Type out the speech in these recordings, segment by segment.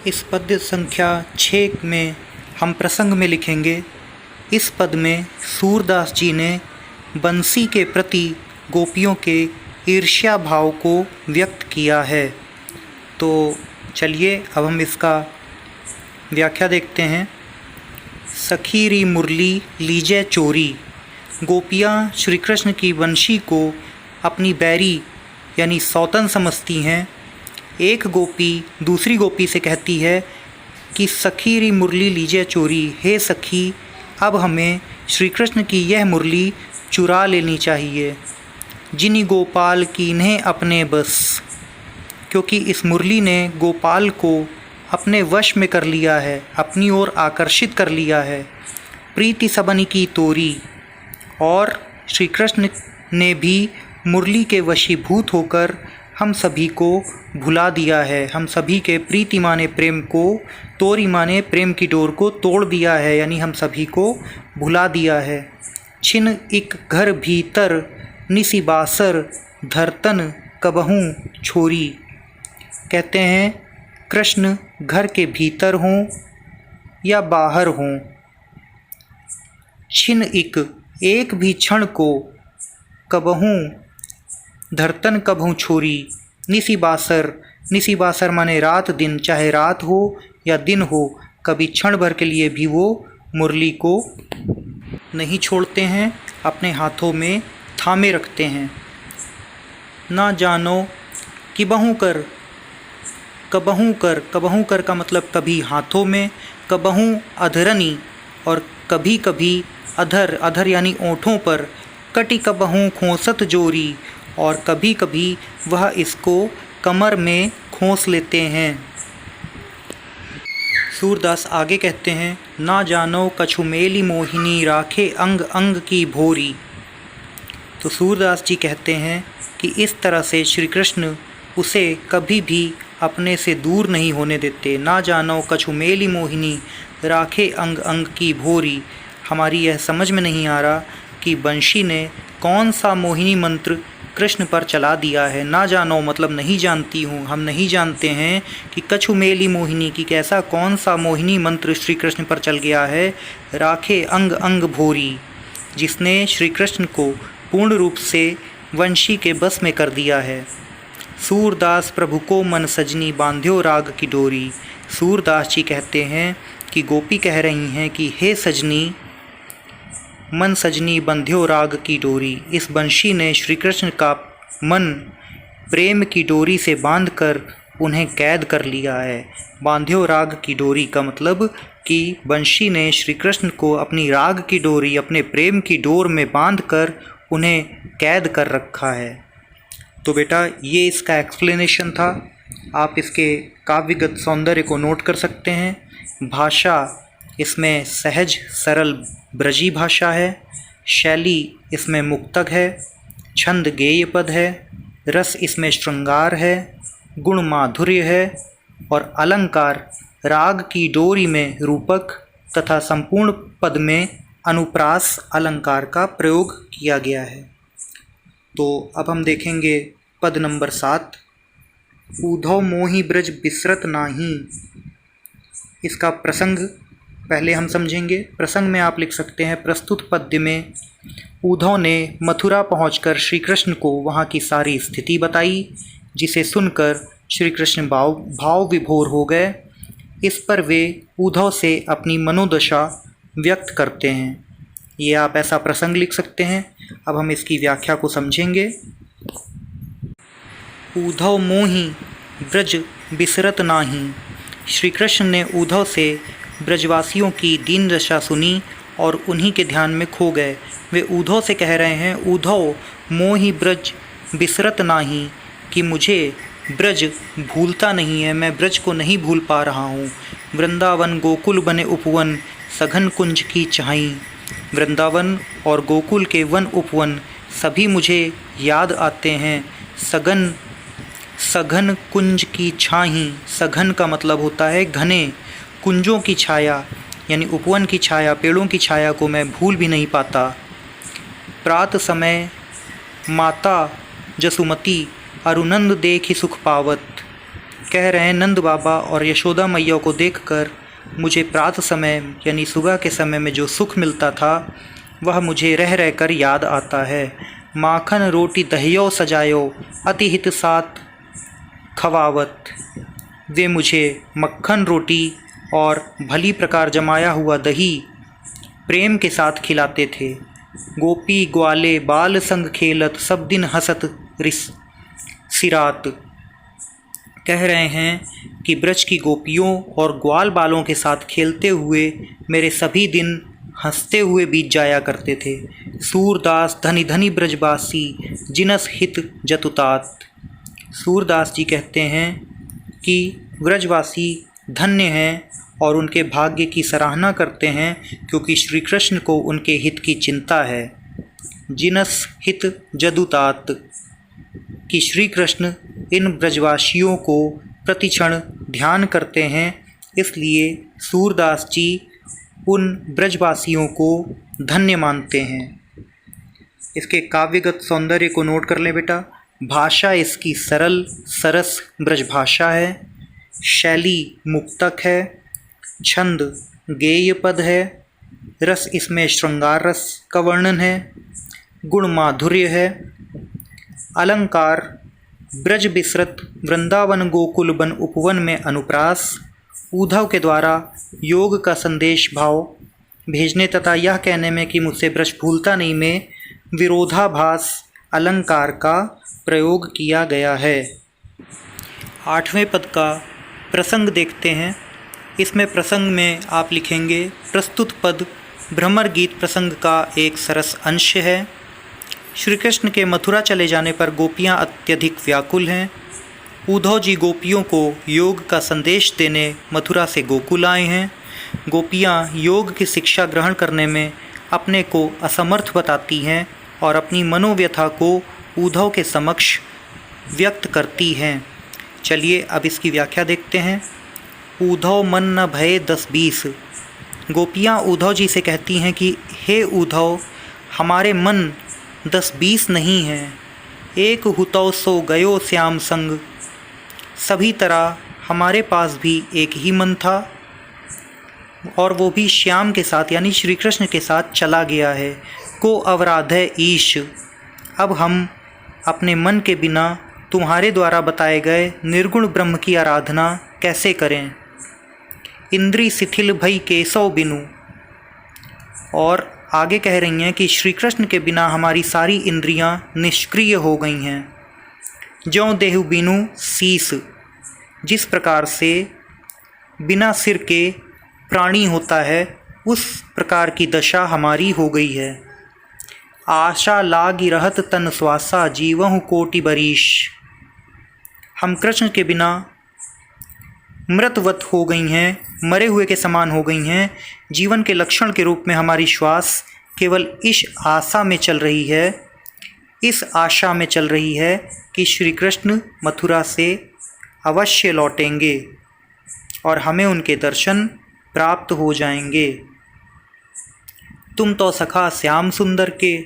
इस पद्य संख्या 6 में हम प्रसंग में लिखेंगे। इस पद में सूरदास जी ने बंसी के प्रति गोपियों के ईर्ष्या भाव को व्यक्त किया है। तो चलिए अब हम इसका व्याख्या देखते हैं। सखीरी मुरली लीजै चोरी। गोपियाँ श्री कृष्ण की बंशी को अपनी बैरी यानी सौतन समझती हैं। एक गोपी दूसरी गोपी से कहती है कि सखीरी मुरली लीजै चोरी, हे सखी अब हमें श्री कृष्ण की यह मुरली चुरा लेनी चाहिए। जिनी गोपाल कीन्हे अपने बस, क्योंकि इस मुरली ने गोपाल को अपने वश में कर लिया है, अपनी ओर आकर्षित कर लिया है। प्रीति सबनी की तोरी, और श्री कृष्ण ने भी मुरली के वशीभूत होकर हम सभी को भुला दिया है। हम सभी के प्रीति माने प्रेम को, तोरी माने प्रेम की डोर को तोड़ दिया है, यानी हम सभी को भुला दिया है। छिन एक घर भीतर निसी बासर, धरतन कबहूँ छोरी। कहते हैं कृष्ण घर के भीतर हों या बाहर हों, छिन एक भी क्षण को, कबहूँ धरतन कबहूँ छोरी। निसी बासर माने रात दिन, चाहे रात हो या दिन हो, कभी क्षण भर के लिए भी वो मुरली को नहीं छोड़ते हैं, अपने हाथों में थामे रखते हैं। ना जानो कि कबहूँ कर का मतलब कभी हाथों में, कबहूँ अधरनी और कभी कभी अधर यानी ओंठों पर, कटी कबहूँ खोसत जोरी और कभी कभी वह इसको कमर में खोस लेते हैं। सूरदास आगे कहते हैं, ना जानो कछु मेली मोहिनी, राखे अंग अंग की भोरी। तो सूरदास जी कहते हैं कि इस तरह से श्री कृष्ण उसे कभी भी अपने से दूर नहीं होने देते। ना जानो कछु मेली मोहिनी, राखे अंग अंग की भोरी। हमारी यह समझ में नहीं आ रहा कि बंशी ने कौन सा मोहिनी मंत्र कृष्ण पर चला दिया है। ना जानो मतलब नहीं जानती हूँ, हम नहीं जानते हैं कि कछु मेली मोहिनी की कैसा कौन सा मोहिनी मंत्र श्री कृष्ण पर चल गया है। राखे अंग अंग भोरी, जिसने श्री कृष्ण को पूर्ण रूप से वंशी के बस में कर दिया है। सूरदास प्रभु को मन सजनी, बांध्यो राग की डोरी। सूरदास जी कहते हैं कि गोपी कह रही हैं कि हे सजनी, मन सजनी बंध्यो राग की डोरी। इस बंशी ने श्री कृष्ण का मन प्रेम की डोरी से बांधकर उन्हें कैद कर लिया है। बांध्यो राग की डोरी का मतलब कि बंशी ने श्री कृष्ण को अपनी राग की डोरी, अपने प्रेम की डोर में बांधकर उन्हें कैद कर रखा है। तो बेटा ये इसका एक्सप्लेनेशन था। आप इसके काव्यगत सौंदर्य को नोट कर सकते हैं। भाषा इसमें सहज सरल ब्रजी भाषा है। शैली इसमें मुक्तक है। छंद गेय पद है। रस इसमें श्रृंगार है। गुण माधुर्य है। और अलंकार राग की डोरी में रूपक तथा संपूर्ण पद में अनुप्रास अलंकार का प्रयोग किया गया है। तो अब हम देखेंगे पद नंबर 7। ऊधव मोहि ब्रज बिसरत नाही। इसका प्रसंग पहले हम समझेंगे। प्रसंग में आप लिख सकते हैं, प्रस्तुत पद्य में उद्धव ने मथुरा पहुंचकर श्री कृष्ण को वहां की सारी स्थिति बताई, जिसे सुनकर श्री कृष्ण भाव विभोर हो गए। इस पर वे उद्धव से अपनी मनोदशा व्यक्त करते हैं। ये आप ऐसा प्रसंग लिख सकते हैं। अब हम इसकी व्याख्या को समझेंगे। उद्धव मोहि ब्रज बिसरत नाही। श्री कृष्ण ने उद्धव से ब्रजवासियों की दीन दशा सुनी और उन्हीं के ध्यान में खो गए। वे उद्धव से कह रहे हैं, उद्धव मोहि ब्रज बिसरत नाही, कि मुझे ब्रज भूलता नहीं है, मैं ब्रज को नहीं भूल पा रहा हूँ। वृंदावन गोकुल बने उपवन, सघन कुंज की छाई। वृंदावन और गोकुल के वन उपवन सभी मुझे याद आते हैं। सघन कुंज की छाई। सघन का मतलब होता है घने। कुंजों की छाया यानी उपवन की छाया, पेड़ों की छाया को मैं भूल भी नहीं पाता। प्रात समय माता जसुमती, अरुनंद देखी सुख पावत। कह रहे हैं, नंद बाबा और यशोदा मैया को देखकर मुझे प्रातः समय यानी सुबह के समय में जो सुख मिलता था वह मुझे रह रह कर याद आता है। माखन रोटी दहियो सजायो अति हित साथ खवावत। वे मुझे मक्खन रोटी और भली प्रकार जमाया हुआ दही प्रेम के साथ खिलाते थे। गोपी ग्वाले बाल संग खेलत सब दिन हंसत रिस सिरात। कह रहे हैं कि ब्रज की गोपियों और ग्वाल बालों के साथ खेलते हुए मेरे सभी दिन हंसते हुए बीत जाया करते थे। सूरदास धनी धनी ब्रजवासी जिनस हित जतुतात। सूरदास जी कहते हैं कि ब्रजवासी धन्य हैं और उनके भाग्य की सराहना करते हैं क्योंकि श्री कृष्ण को उनके हित की चिंता है। जिनस हित जदुतात कि श्री कृष्ण इन ब्रजवासियों को प्रतिक्षण ध्यान करते हैं, इसलिए सूरदास जी उन ब्रजवासियों को धन्य मानते हैं। इसके काव्यगत सौंदर्य को नोट कर लें बेटा। भाषा इसकी सरल सरस ब्रजभाषा है, शैली मुक्तक है, छंद गेय पद है, रस इसमें श्रृंगार रस का वर्णन है, गुण माधुर्य है, अलंकार ब्रज बिसरत वृंदावन गोकुल बन उपवन में अनुप्रास, उद्धव के द्वारा योग का संदेश भाव भेजने तथा यह कहने में कि मुझसे ब्रज भूलता नहीं में विरोधाभास अलंकार का प्रयोग किया गया है। 8वें पद का प्रसंग देखते हैं। इसमें प्रसंग में आप लिखेंगे, प्रस्तुत पद भ्रमर गीत प्रसंग का एक सरस अंश है। श्री कृष्ण के मथुरा चले जाने पर गोपियां अत्यधिक व्याकुल हैं। उद्धव जी गोपियों को योग का संदेश देने मथुरा से गोकुल आए हैं। गोपियां योग की शिक्षा ग्रहण करने में अपने को असमर्थ बताती हैं और अपनी मनोव्यथा को उद्धव के समक्ष व्यक्त करती हैं। चलिए अब इसकी व्याख्या देखते हैं। उद्धव मन न भये 10-20। गोपियाँ उद्धव जी से कहती हैं कि हे उद्धव, हमारे मन 10-20 नहीं हैं। एक हुतौ सो गयो श्याम संग। सभी तरह हमारे पास भी एक ही मन था और वो भी श्याम के साथ यानी श्री कृष्ण के साथ चला गया है। को अवराधे ईश। अब हम अपने मन के बिना तुम्हारे द्वारा बताए गए निर्गुण ब्रह्म की आराधना कैसे करें। इंद्री शिथिल भई केशव बिनु। और आगे कह रही हैं कि श्री कृष्ण के बिना हमारी सारी इंद्रियां निष्क्रिय हो गई हैं। ज्यों देहु बिनु शीस। जिस प्रकार से बिना सिर के प्राणी होता है उस प्रकार की दशा हमारी हो गई है। आशा लागी रहत तन श्वासा जीवहु कोटि बरीश। हम कृष्ण के बिना मृतवत हो गई हैं, मरे हुए के समान हो गई हैं। जीवन के लक्षण के रूप में हमारी श्वास केवल इस आशा में चल रही है, इस आशा में चल रही है कि श्री कृष्ण मथुरा से अवश्य लौटेंगे और हमें उनके दर्शन प्राप्त हो जाएंगे। तुम तो सखा श्याम सुंदर के।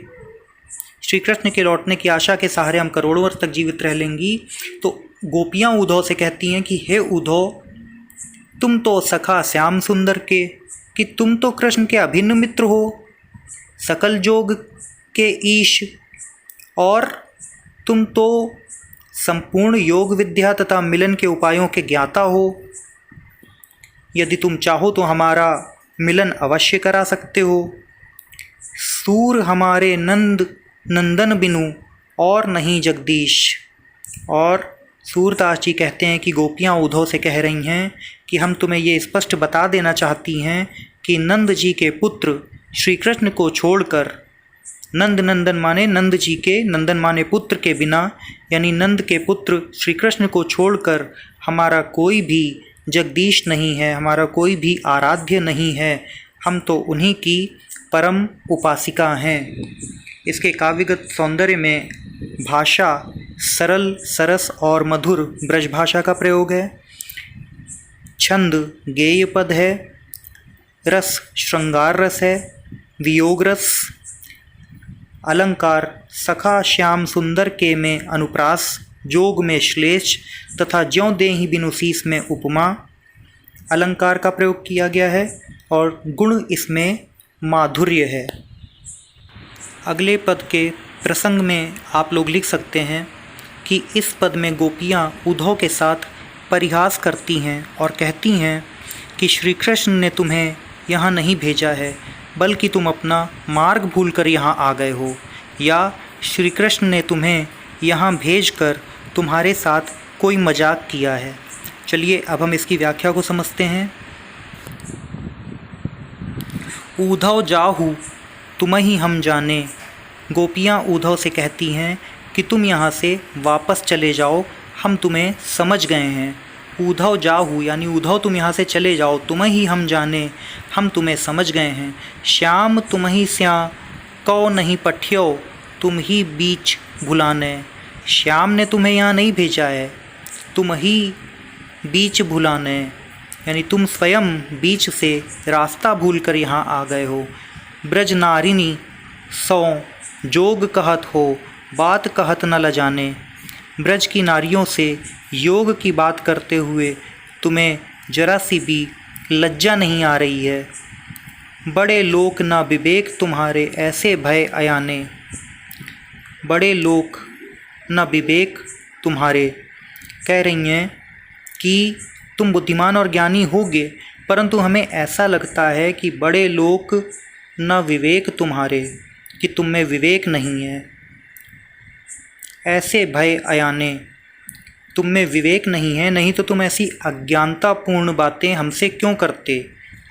श्री कृष्ण के लौटने की आशा के सहारे हम करोड़ों वर्ष तक जीवित रह लेंगी। तो गोपियाँ उद्धव से कहती हैं कि हे उद्धव, तुम तो सखा श्याम सुंदर के, कि तुम तो कृष्ण के अभिन्न मित्र हो, सकल जोग के ईश, और तुम तो संपूर्ण योग विद्या तथा मिलन के उपायों के ज्ञाता हो। यदि तुम चाहो तो हमारा मिलन अवश्य करा सकते हो। सूर हमारे नंदन बिनु और नहीं जगदीश। और सूरदास जी कहते हैं कि गोपियाँ उद्धव से कह रही हैं कि हम तुम्हें ये स्पष्ट बता देना चाहती हैं कि नंद जी के पुत्र श्री कृष्ण को छोड़कर, नंद नंदन माने नंद जी के, नंदन माने पुत्र के बिना, यानी नंद के पुत्र श्री कृष्ण को छोड़कर हमारा कोई भी जगदीश नहीं है, हमारा कोई भी आराध्य नहीं है। हम तो उन्हीं की परम उपासिका हैं। इसके काव्यगत सौंदर्य में भाषा सरल सरस और मधुर ब्रजभाषा का प्रयोग है। छंद गेय पद है, रस श्रृंगार रस है, वियोग रस, अलंकार सखा श्याम सुंदर के में अनुप्रास जोग में श्लेष तथा ज्यों देहि बिनु शीस में उपमा अलंकार का प्रयोग किया गया है और गुण इसमें माधुर्य है। अगले पद के प्रसंग में आप लोग लिख सकते हैं कि इस पद में गोपियाँ उद्धव के साथ परिहास करती हैं और कहती हैं कि श्री कृष्ण ने तुम्हें यहाँ नहीं भेजा है, बल्कि तुम अपना मार्ग भूलकर यहाँ आ गए हो, या श्री कृष्ण ने तुम्हें यहाँ भेजकर तुम्हारे साथ कोई मजाक किया है। चलिए अब हम इसकी व्याख्या को समझते हैं। उद्धव जाहू तुम्हि हम जाने, गोपियाँ उद्धव से कहती हैं कि तुम यहाँ से वापस चले जाओ, हम तुम्हें समझ गए हैं। उद्धव जाहू यानी उद्धव तुम यहाँ से चले जाओ, तुम्हि हम जाने, हम तुम्हें समझ गए हैं। श्याम तुम्हि स्या कौ नहीं पठ्यो, तुम ही बीच भुलाने, श्याम ने तुम्हें यहाँ नहीं भेजा है, तुम ही बीच भुलाने, यानी तुम स्वयं बीच से रास्ता भूलकर यहाँ आ गए हो। ब्रज नारिनी सौ जोग कहत हो, बात कहत न लजाने, ब्रज की नारियों से योग की बात करते हुए तुम्हें जरा सी भी लज्जा नहीं आ रही है। बड़े लोक न विवेक तुम्हारे ऐसे भय अयाने, बड़े लोक न विवेक तुम्हारे, कह रही हैं कि तुम बुद्धिमान और ज्ञानी होगे, परंतु हमें ऐसा लगता है कि बड़े लोक न विवेक तुम्हारे, कि तुम में विवेक नहीं है। ऐसे भय अयाने, तुम में विवेक नहीं है, नहीं तो तुम ऐसी अज्ञानतापूर्ण बातें हमसे क्यों करते।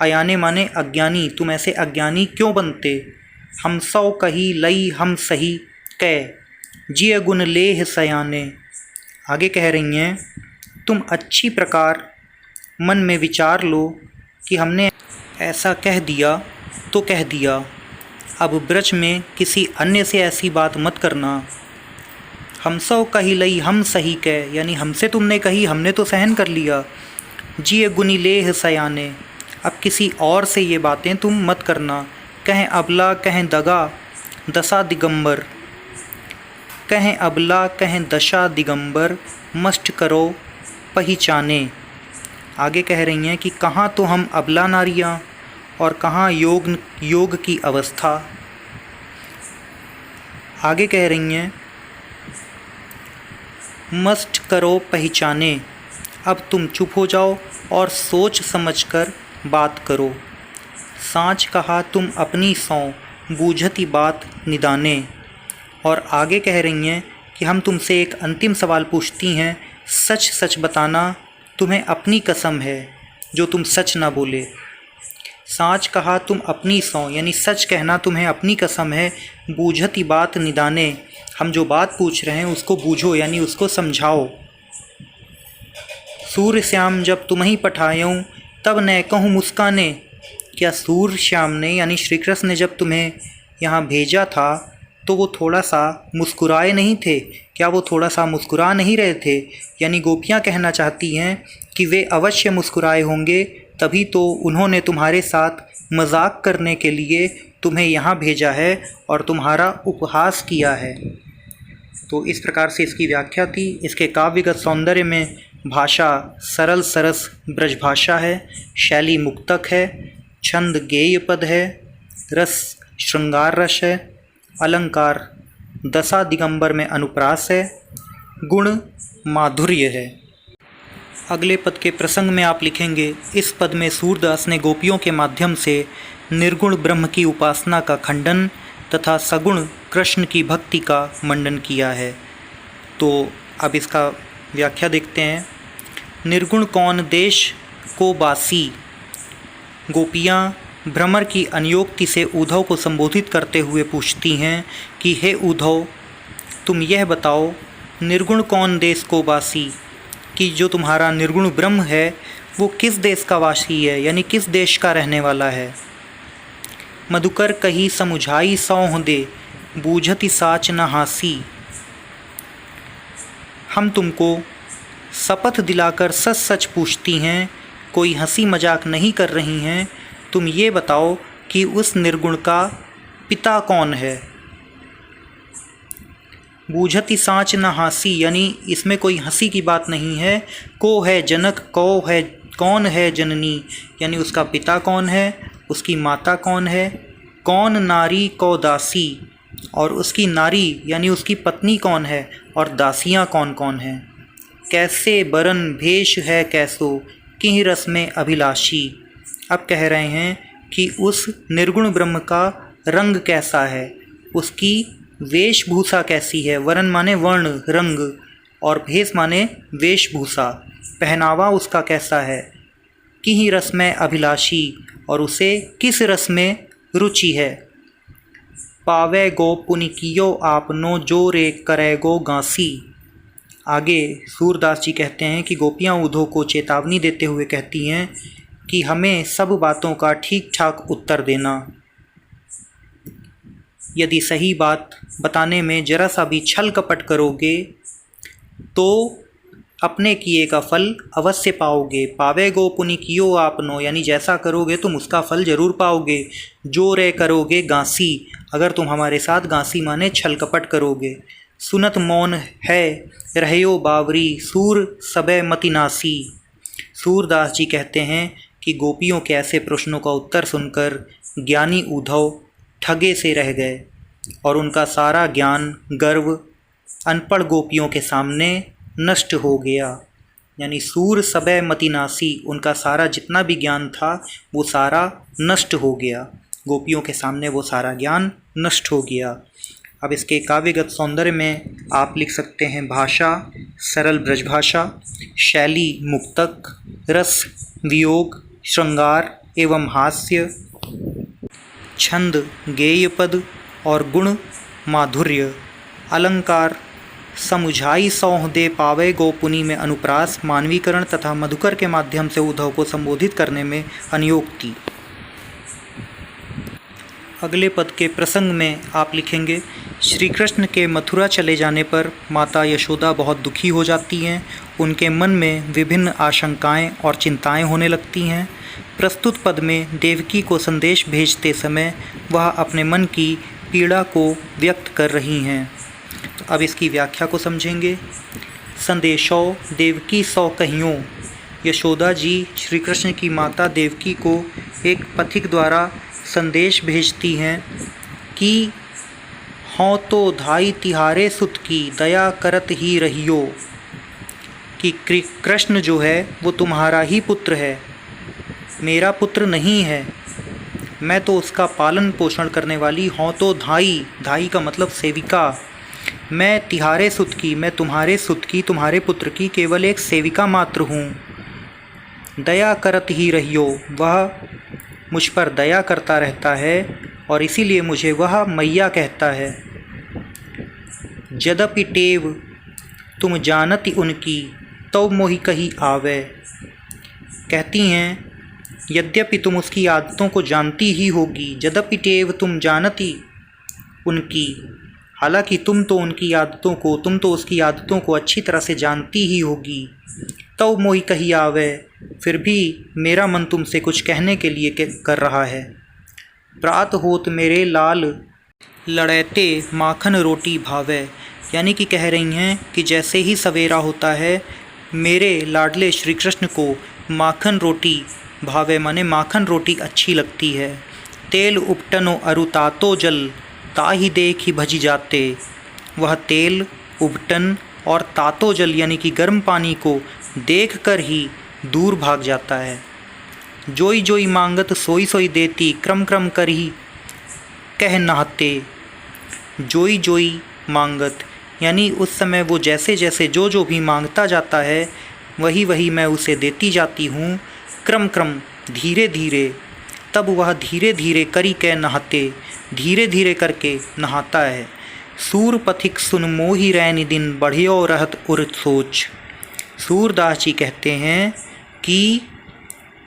अयाने माने अज्ञानी, तुम ऐसे अज्ञानी क्यों बनते। हम सौ कही लई हम सही कै, जिय गुण लेह सयाने, आगे कह रही हैं तुम अच्छी प्रकार मन में विचार लो कि हमने ऐसा कह दिया तो कह दिया, अब ब्रज में किसी अन्य से ऐसी बात मत करना। हम सौ कही लई हम सही कह, यानी हमसे तुमने कही, हमने तो सहन कर लिया। जिय गुनी लेह सयाने, अब किसी और से ये बातें तुम मत करना। कहें अबला कहें दगा दशा दिगंबर, कहें अबला कहें दशा दिगंबर, मस्ट करो पहचाने, आगे कह रही हैं कि कहाँ तो हम अबला नारियाँ और कहाँ योग की अवस्था। आगे कह रही हैं मस्ट करो पहचाने, अब तुम चुप हो जाओ और सोच समझकर बात करो। सांच कहा तुम अपनी सौ बूझती बात निदाने, और आगे कह रही हैं कि हम तुमसे एक अंतिम सवाल पूछती हैं, सच सच बताना तुम्हें अपनी कसम है जो तुम सच ना बोले। सांच कहा तुम अपनी सौ, यानी सच कहना तुम्हें अपनी कसम है। बूझती बात निदाने, हम जो बात पूछ रहे हैं उसको बूझो, यानी उसको समझाओ। सूर्य श्याम जब तुम्हें पठायूं तब न कहूँ मुस्काने, क्या सूर्य श्याम ने यानी श्री कृष्ण ने जब तुम्हें यहाँ भेजा था तो वो थोड़ा सा मुस्कुराए नहीं थे, क्या वो थोड़ा सा मुस्कुरा नहीं रहे थे। यानी गोपियाँ कहना चाहती हैं कि वे अवश्य मुस्कुराए होंगे, तभी तो उन्होंने तुम्हारे साथ मजाक करने के लिए तुम्हें यहाँ भेजा है और तुम्हारा उपहास किया है। तो इस प्रकार से इसकी व्याख्या थी। इसके काव्यगत सौंदर्य में भाषा सरल सरस ब्रज भाषा है, शैली मुक्तक है, छंद गेय पद है, रस श्रृंगार रस है, अलंकार दशा दिगंबर में अनुप्रास है, गुण माधुर्य है। अगले पद के प्रसंग में आप लिखेंगे, इस पद में सूरदास ने गोपियों के माध्यम से निर्गुण ब्रह्म की उपासना का खंडन तथा सगुण कृष्ण की भक्ति का मंडन किया है। तो अब इसका व्याख्या देखते हैं। निर्गुण कौन देश को बासी, गोपियाँ भ्रमर की अनियोक्ति से उद्धव को संबोधित करते हुए पूछती हैं कि हे उद्धव, तुम यह बताओ निर्गुण कौन देश को बासी, कि जो तुम्हारा निर्गुण ब्रह्म है वो किस देश का वासी है, यानी किस देश का रहने वाला है। मधुकर कही समुझाई सौह दे, बूझती साच न हासी, हम तुमको शपथ दिलाकर सच सच पूछती हैं, कोई हंसी मजाक नहीं कर रही हैं। तुम ये बताओ कि उस निर्गुण का पिता कौन है। बूझति साँच न हासी, यानी इसमें कोई हंसी की बात नहीं है। को है जनक, को है कौन है जननी, यानी उसका पिता कौन है, उसकी माता कौन है। कौन नारी को दासी, और उसकी नारी यानी उसकी पत्नी कौन है, और दासियाँ कौन कौन हैं। कैसे बरन भेष है कैसो, किहि रस में अभिलाषी। अब कह रहे हैं कि उस निर्गुण ब्रह्म का रंग कैसा है, उसकी वेशभूषा कैसी है। वरन माने वर्ण, रंग, और भेष माने वेशभूषा, पहनावा उसका कैसा है। किहि रस में अभिलाषी, और उसे किस रस में रुचि है। पावे गो पुनिकियो आपनो, जो रे करे गो गांसी। आगे सूरदास जी कहते हैं कि गोपियाँ उद्धव को चेतावनी देते हुए कहती हैं कि हमें सब बातों का ठीक ठाक उत्तर देना। यदि सही बात बताने में जरा सा भी छल कपट करोगे तो अपने किए का फल अवश्य पाओगे। पावे गो पुनिकियो आपनो, यानी जैसा करोगे तुम उसका फल जरूर पाओगे। जो रे करोगे गांसी, अगर तुम हमारे साथ गांसी माने छल कपट करोगे। सुनत मौन है रहयो बावरी, सूर सबे मतिनासी। सूरदास जी कहते हैं कि गोपियों के ऐसे प्रश्नों का उत्तर सुनकर ज्ञानी उद्धव ठगे से रह गए और उनका सारा ज्ञान, गर्व अनपढ़ गोपियों के सामने नष्ट हो गया। यानी सूर सबे मतिनासी, उनका सारा जितना भी ज्ञान था वो सारा नष्ट हो गया। गोपियों के सामने वो सारा ज्ञान नष्ट हो गया। अब इसके काव्यगत सौंदर्य में आप लिख सकते हैं भाषा सरल ब्रजभाषा, शैली मुक्तक, रस वियोग श्रृंगार एवं हास्य, छंद गेयपद और गुण माधुर्य, अलंकार समुझाई सौह दे पावे गोपुनी में अनुप्रास, मानवीकरण तथा मधुकर के माध्यम से उद्धव को संबोधित करने में अनियोक्ति। अगले पद के प्रसंग में आप लिखेंगे श्री कृष्ण के मथुरा चले जाने पर माता यशोदा बहुत दुखी हो जाती हैं। उनके मन में विभिन्न आशंकाएं और चिंताएं होने लगती हैं। प्रस्तुत पद में देवकी को संदेश भेजते समय वह अपने मन की पीड़ा को व्यक्त कर रही हैं। तो अब इसकी व्याख्या को समझेंगे। संदेशो देवकी सौ कहियों, यशोदा जी श्री कृष्ण की माता देवकी को एक पथिक द्वारा संदेश भेजती हैं कि हों तो धाई तिहारे सुत की, दया करत ही रहियो। कि कृष्ण जो है वो तुम्हारा ही पुत्र है, मेरा पुत्र नहीं है। मैं तो उसका पालन पोषण करने वाली हों तो धाई, धाई का मतलब सेविका। मैं तिहारे सुत की, मैं तुम्हारे सुत की, तुम्हारे पुत्र की केवल एक सेविका मात्र हूँ। दया करत ही रहियो, वह मुझ पर दया करता रहता है और इसीलिए मुझे वह मैया कहता है। यद्यपि टेव तुम जानती उनकी, तो मोहि कही आवे। कहती हैं यद्यपि तुम उसकी आदतों को जानती ही होगी। यद्यपि टेव तुम जानती उनकी, हालांकि तुम तो उनकी आदतों को, तुम तो उसकी आदतों को अच्छी तरह से जानती ही होगी। तो मोहि कही आवे, फिर भी मेरा मन तुमसे कुछ कहने के लिए कर रहा है। प्रात होत मेरे लाल लड़ैते माखन रोटी भावे, यानी कि कह रही हैं कि जैसे ही सवेरा होता है मेरे लाडले श्री कृष्ण को माखन रोटी भावे, माने माखन रोटी अच्छी लगती है। तेल उपटनो अरु तातो जल, ताहि देखी भजी जाते। वह तेल, उपटन और तातो जल यानी कि गर्म पानी को देखकर ही दूर भाग जाता है। जोई जोई मांगत सोई सोई देती, क्रम क्रम कर ही कह नहाते। जोई जोई मांगत यानी उस समय वो जैसे जैसे जो भी मांगता जाता है वही वही मैं उसे देती जाती हूँ। क्रम क्रम धीरे धीरे, तब वह धीरे धीरे करी के नहाते, धीरे धीरे करके नहाता है। सूर पथिक सुन मोहि रैनि दिन, बढ़ियो रहत उर सोच। सूरदास जी कहते हैं कि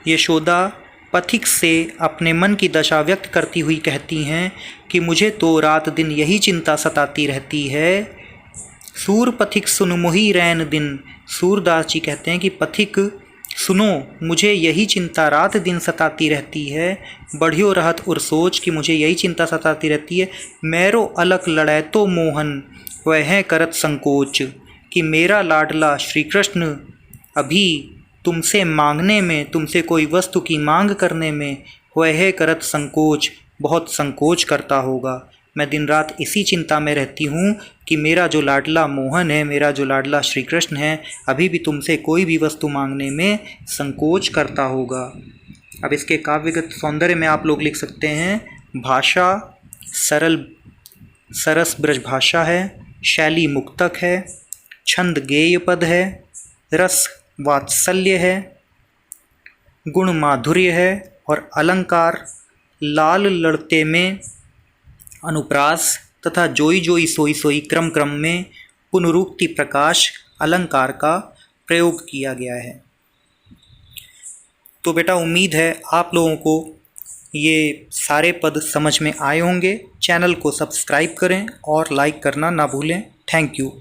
यशोदा पथिक से अपने मन की दशा व्यक्त करती हुई कहती हैं कि मुझे तो रात दिन यही चिंता सताती रहती है। सूर पथिक सुन मोहि रैन दिन, सूरदास जी कहते हैं कि पथिक सुनो मुझे यही चिंता रात दिन सताती रहती है, बढ़ियो रहत उर सोच कि मुझे यही चिंता सताती रहती है। मेरो अलख लड़ै तो मोहन वह करत संकोच, कि मेरा लाडला श्री कृष्ण अभी तुमसे मांगने में, तुमसे कोई वस्तु की मांग करने में वह करत संकोच, बहुत संकोच करता होगा। मैं दिन रात इसी चिंता में रहती हूँ कि मेरा जो लाडला मोहन है, मेरा जो लाडला श्री कृष्ण है, अभी भी तुमसे कोई भी वस्तु मांगने में संकोच करता होगा। अब इसके काव्यगत सौंदर्य में आप लोग लिख सकते हैं, भाषा सरल सरस ब्रज भाषा है, शैली मुक्तक है, छंद गेय पद है, रस वात्सल्य है, गुण माधुर्य है और अलंकार लाल लड़ते में अनुप्रास तथा जोई जोई सोई सोई क्रम क्रम में पुनरुक्ति प्रकाश अलंकार का प्रयोग किया गया है। तो बेटा उम्मीद है आप लोगों को ये सारे पद समझ में आए होंगे। चैनल को सब्सक्राइब करें और लाइक करना ना भूलें। Thank you.